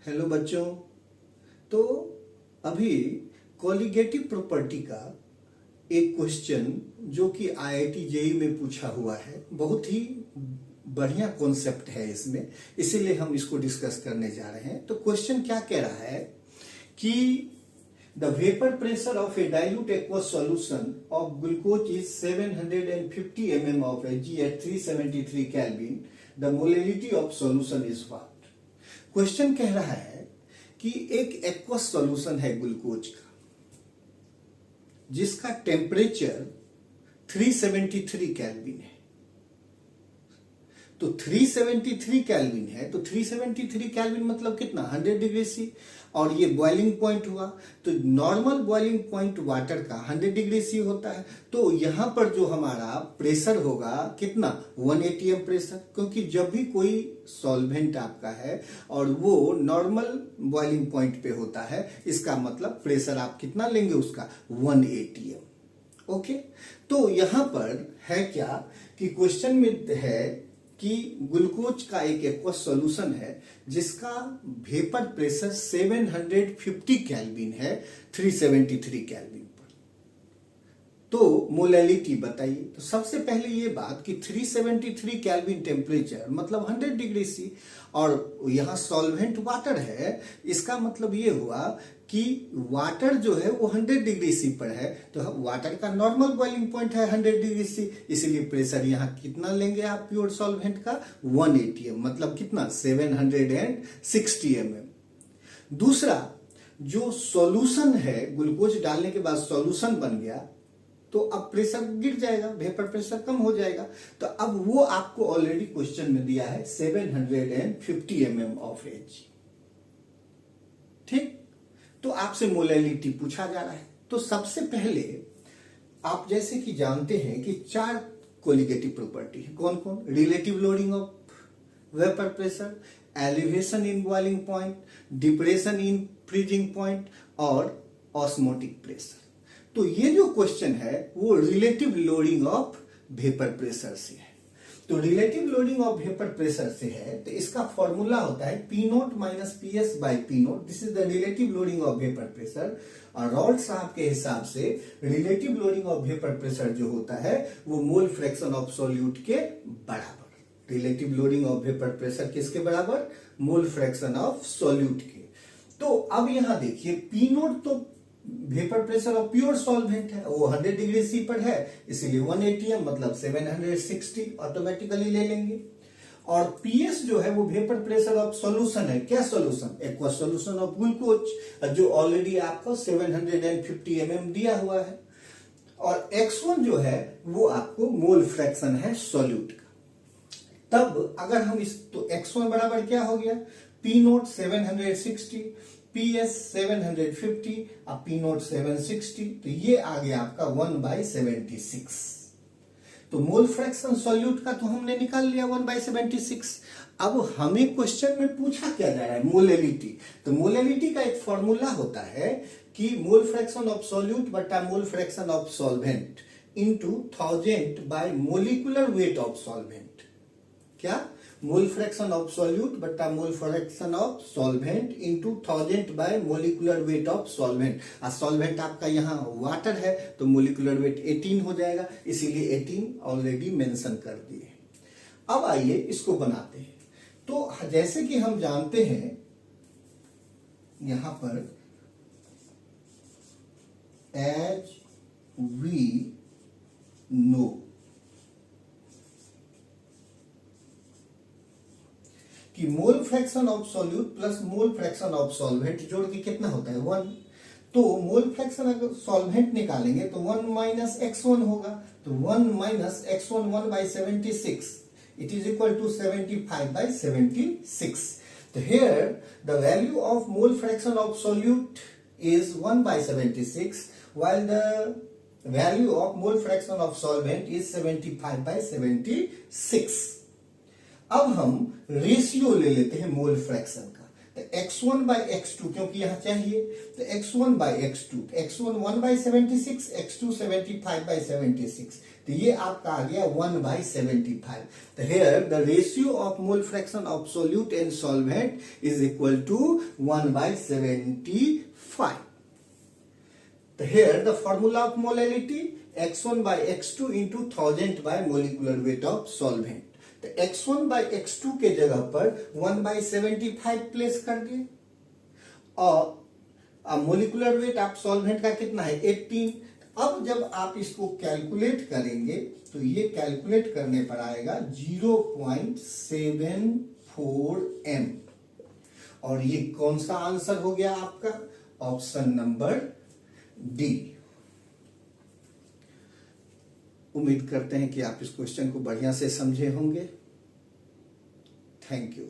Hello बच्चों। तो अभी कोलिगेटिव प्रॉपर्टी का एक क्वेश्चन जो कि आईआईटी जेईई में पूछा हुआ है, बहुत ही बढ़िया कॉन्सेप्ट है इसमें, इसीलिए हम इसको डिस्कस करने जा रहे हैं। तो क्वेश्चन क्या कह रहा है कि the vapour pressure of A dilute aqueous solution of glucose is 750 mm of Hg at 373 Kelvin. The molality of solution is what. Question कह रहा है कि एक एक्वस सॉल्यूशन है ग्लूकोज का जिसका टेम्परेचर 373 केल्विन है। तो 373 केल्विन है, तो 373 केल्विन मतलब कितना, 100 डिग्री सी, और ये बॉइलिंग पॉइंट हुआ। तो नॉर्मल बॉइलिंग पॉइंट वाटर का 100 डिग्री सी होता है। तो यहां पर जो हमारा प्रेशर होगा कितना, 1 atm प्रेशर, क्योंकि जब भी कोई सॉल्वेंट आपका है और वो नॉर्मल बॉइलिंग पॉइंट पे होता है, इसका मतलब प्रेशर आप कितना लेंगे उसका, 1 atm। ओके, तो यहां पर है क्या कि क्वेश्चन में है कि ग्लूकोज का एक एक्वस सॉल्यूशन है जिसका वेपर प्रेशर 750 केल्विन है 373 केल्विन पर। तो मोलैलिटी बताइए। तो सबसे पहले ये बात कि 373 केल्विन टेम्परेचर मतलब 100 डिग्री सी, और यहाँ सॉल्वेंट वाटर है, इसका मतलब ये हुआ कि वाटर जो है वो 100 डिग्री सी पर है। तो वाटर का नॉर्मल बॉइलिंग पॉइंट है 100 डिग्री सी, इसलिए प्रेशर यहाँ कितना लेंगे आप प्योर सॉल्वेंट का, 1 atm, मतलब कितना, 760 mm। दूसरा, जो सॉल्यूशन है, ग्लूकोज डालने के बाद सॉल्यूशन बन गया, तो अब प्रेशर गिर जाएगा, वेपर प्रेशर कम हो जाएगा। तो अब वो आपको ऑलरेडी क्वेश्चन में दिया है 750 mm ऑफ Hg। ठीक, तो आपसे मोलैलिटी पूछा जा रहा है। तो सबसे पहले आप जैसे कि जानते हैं कि 4 कोलिगेटिव प्रॉपर्टी है। कौन कौन, relative loading of vapour pressure, elevation in boiling point, depression in freezing point और ऑस्मोटिक प्रेशर। तो ये जो क्वेश्चन है वो relative loading of vapour pressure से है। तो relative loading of vapour pressure से है, तो इसका फॉर्मूला होता है P0 minus PS by P0। This is the relative loading of vapour pressure. और रॉल्ट साहब के हिसाब से relative loading of vapour pressure जो होता है वो मोल फ्रैक्शन ऑफ सॉल्यूट के बराबर। Relative loading of vapour pressure किसके बराबर, मोल फ्रैक्शन ऑफ सॉल्यूट के। तो अब यहां देखिए P0 तो vapour pressure of pure solvent है, वो 100 डिग्री सी पर है, इसीलिए 1 atm मतलब 760 ऑटोमेटिकली ले लेंगे। और PS जो है वो वेपर प्रेशर ऑफ सॉल्यूशन है। क्या solution, aqueous solution of glucose, जो ऑलरेडी आपको 750 mm दिया हुआ है। और X1 जो है वो आपको मोल फ्रैक्शन है सॉल्यूट का। तब अगर हम इस, तो X1 बराबर क्या हो गया, P0 760, PS 750 और P0 760, तो ये आ गया आपका 1/76। तो मोल फ्रैक्शन सॉल्यूट का तो हमने निकाल लिया 1/76। अब हमें क्वेश्चन में पूछा क्या जा रहा है, मोलैलिटी। तो मोलैलिटी का एक फॉर्मूला होता है कि मोल फ्रैक्शन ऑफ सॉल्यूट बटा मोल fraction of solvent into 1000 bye molecular weight of solvent. क्या, मोल फ्रैक्शन ऑफ सॉल्यूट बटा मोल fraction of solvent into 1000 bye molecular weight of solvent. और सॉल्वेंट आपका यहाँ वाटर है तो मोलिकुलर वेट 18 हो जाएगा, इसीलिए 18 ऑलरेडी मेंशन कर दिए। अब आइए इसको बनाते हैं। तो जैसे कि हम जानते हैं यहां पर एज वी नो कि मोल fraction of solute plus mole fraction of solvent जोड़ के कितना होता है, 1। तो मोल फ्रैक्शन अगर सॉल्वेंट निकालेंगे तो 1 माइनस X1 होगा। तो 1 minus X1 1/76, it is equal to 75/76। तो here the value of mole fraction of solute is 1/76 while the value of mole fraction of solvent is 75/76। अब हम रेशियो ले लेते हैं मोल फ्रैक्शन का। तो x1 by x2 क्योंकि यहां चाहिए, तो x1 by x2, x1 1 by 76, x2 75 by 76, तो ये आपका आ गया 1 by 75. तो here the ratio of mole fraction of solute and solvent is equal to 1 by 75. So here the formula of molality x1 by x2 into 1000 by molecular weight of solvent. तो x1 by x2 के जगह पर 1 by 75 place कर दिए और molecular weight आप solvent का कितना है 18. अब जब आप इसको कैलकुलेट करेंगे तो ये कैलकुलेट करने पर आएगा 0.74 m और ये कौन सा आंसर हो गया आपका ऑप्शन नंबर डी. उम्मीद करते हैं कि आप इस क्वेश्चन को बढ़िया से समझे होंगे. Thank you.